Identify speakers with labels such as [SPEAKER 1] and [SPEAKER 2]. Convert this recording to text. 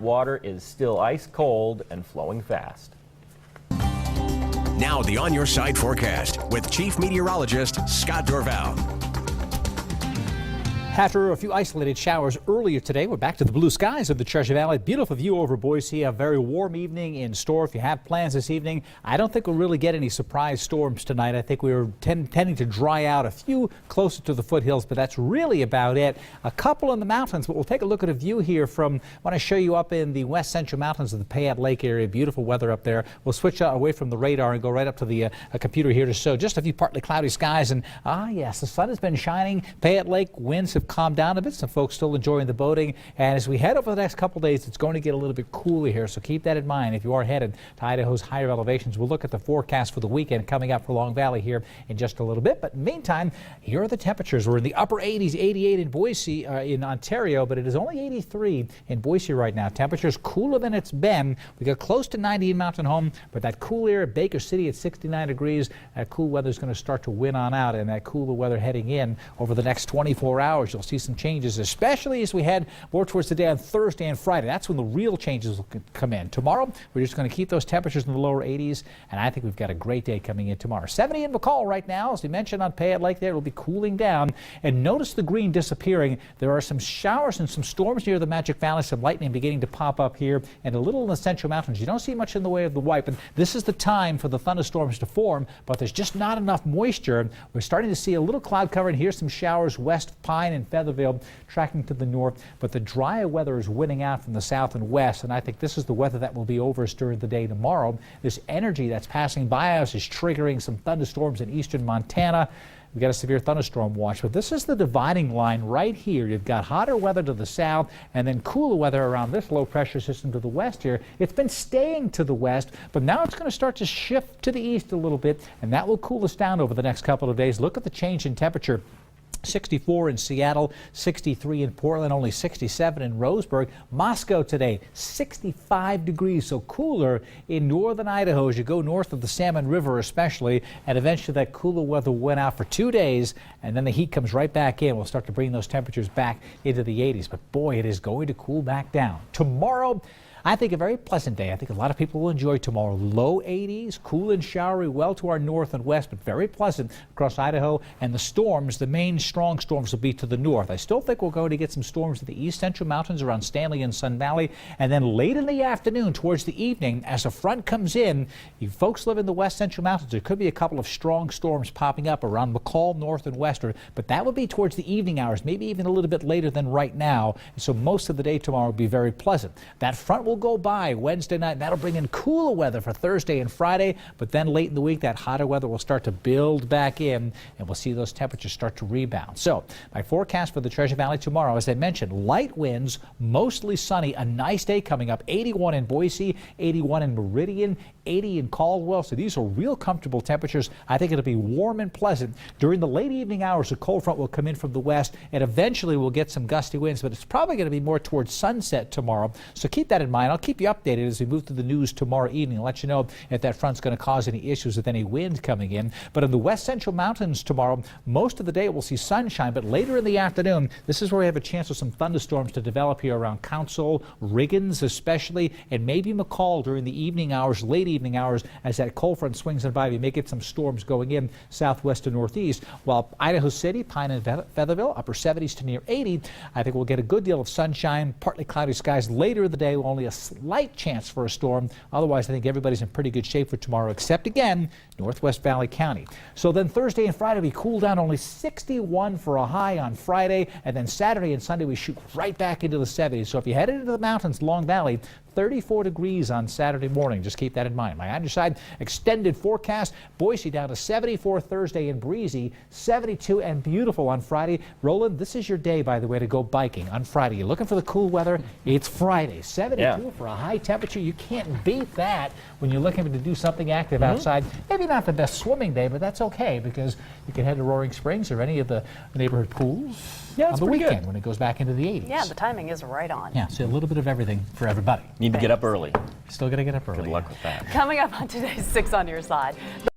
[SPEAKER 1] Water is still ice cold and flowing fast.
[SPEAKER 2] Now the On Your Side forecast with Chief Meteorologist Scott Dorval.
[SPEAKER 3] After a few isolated showers earlier today, we're back to the blue skies of the Treasure Valley. Beautiful view over Boise. A very warm evening in store. If you have plans this evening, I don't think we'll really get any surprise storms tonight. I think we're tending to dry out, a few closer to the foothills, but that's really about it. A couple in the mountains, but we'll take a look at a view here from, I want to show you up in the west central mountains of the Payette Lake area. Beautiful weather up there. We'll switch away from the radar and go right up to the computer here to show just a few partly cloudy skies. And yes, the sun has been shining. Payette Lake winds have calmed down a bit. Some folks still enjoying the boating. And as we head over the next couple days, it's going to get a little bit cooler here. So keep that in mind if you are headed to Idaho's higher elevations. We'll look at the forecast for the weekend coming up for Long Valley here in just a little bit. But in the meantime, here are the temperatures. We're in the upper 80s, 88 in Boise, in Ontario, but it is only 83 in Boise right now. Temperatures cooler than it's been. We got close to 90 in Mountain Home, but that cool air at Baker City at 69 degrees. That cool weather is going to start to win on out, and that cooler weather heading in over the next 24 hours. You'll see some changes, especially as we head more towards the day on Thursday and Friday. That's when the real changes will come in. Tomorrow, we're just going to keep those temperatures in the lower 80s, and I think we've got a great day coming in tomorrow. 70 in McCall right now. As we mentioned on Payette Lake there, it will be cooling down. And notice the green disappearing. There are some showers and some storms near the Magic Valley, some lightning beginning to pop up here, and a little in the central mountains. You don't see much in the way of the white, but this is the time for the thunderstorms to form, but there's just not enough moisture. We're starting to see a little cloud cover, and here's some showers west of Pine and Featherville tracking to the north, but the drier weather is winning out from the south and west, and I think this is the weather that will be over us during the day tomorrow. This energy that's passing by us is triggering some thunderstorms in eastern Montana. We've got a severe thunderstorm watch, but this is the dividing line right here. You've got hotter weather to the south and then cooler weather around this low pressure system to the west here. It's been staying to the west, but now it's going to start to shift to the east a little bit, and that will cool us down over the next couple of days. Look at the change in temperature. 64 in Seattle, 63 in Portland, only 67 in Roseburg. Moscow today, 65 degrees, so cooler in northern Idaho as you go north of the Salmon River especially, and eventually that cooler weather went out for 2 days, and then the heat comes right back in. We'll start to bring those temperatures back into the 80s, but boy, it is going to cool back down. Tomorrow, I think a very pleasant day. I think a lot of people will enjoy tomorrow. Low 80s, cool and showery, well to our north and west, but very pleasant across Idaho. And the storms, the main strong storms, will be to the north. I still think we're going to get some storms in the east central mountains around Stanley and Sun Valley. And then late in the afternoon, towards the evening, as a front comes in, you folks live in the west central mountains, there could be a couple of strong storms popping up around McCall, north and western. But that would be towards the evening hours, maybe even a little bit later than right now. And so most of the day tomorrow will be very pleasant. That front will go by Wednesday night. That'll bring in cooler weather for Thursday and Friday, but then late in the week that hotter weather will start to build back in, and we'll see those temperatures start to rebound. So my forecast for the Treasure Valley tomorrow, as I mentioned, light winds, mostly sunny, a nice day coming up. 81 in Boise, 81 in Meridian, 80 in Caldwell. So these are real comfortable temperatures. I think it'll be warm and pleasant. During the late evening hours, a cold front will come in from the west, and eventually we'll get some gusty winds, but it's probably going to be more towards sunset tomorrow. So keep that in mind. I'll keep you updated as we move through the news tomorrow evening and let you know if that front's going to cause any issues with any wind coming in. But in the west central mountains tomorrow, most of the day we'll see sunshine, but later in the afternoon, this is where we have a chance of some thunderstorms to develop here around Council, Riggins especially, and maybe McCall during the evening hours, late evening hours, as that cold front swings on by. We may get some storms going in southwest to northeast, while Idaho City, Pine and Featherville, upper 70s to near 80. I think we'll get a good deal of sunshine, partly cloudy skies later in the day, with only a slight chance for a storm. Otherwise, I think everybody's in pretty good shape for tomorrow, except again, Northwest Valley County. So then Thursday and Friday, we cool down, only 61 for a high on Friday, and then Saturday and Sunday, we shoot right back into the 70s. So if you head into the mountains, Long Valley, 34 degrees on Saturday morning. Just keep that in mind. My underside extended forecast, Boise down to 74 Thursday and breezy, 72 and beautiful on Friday. Roland, this is your day, by the way, to go biking on Friday. You're looking for the cool weather. It's Friday, 72 for a high temperature. You can't beat that when you're looking to do something active outside. Maybe not the best swimming day, but that's okay because you can head to Roaring Springs or any of the neighborhood pools on the weekend when it goes back into the 80s.
[SPEAKER 4] Yeah, the timing is right on.
[SPEAKER 3] Yeah, so a little bit of everything for everybody.
[SPEAKER 1] Need to get up early.
[SPEAKER 3] Still got to get up early.
[SPEAKER 1] Good luck with that.
[SPEAKER 4] Coming up on today's 6 on Your Side.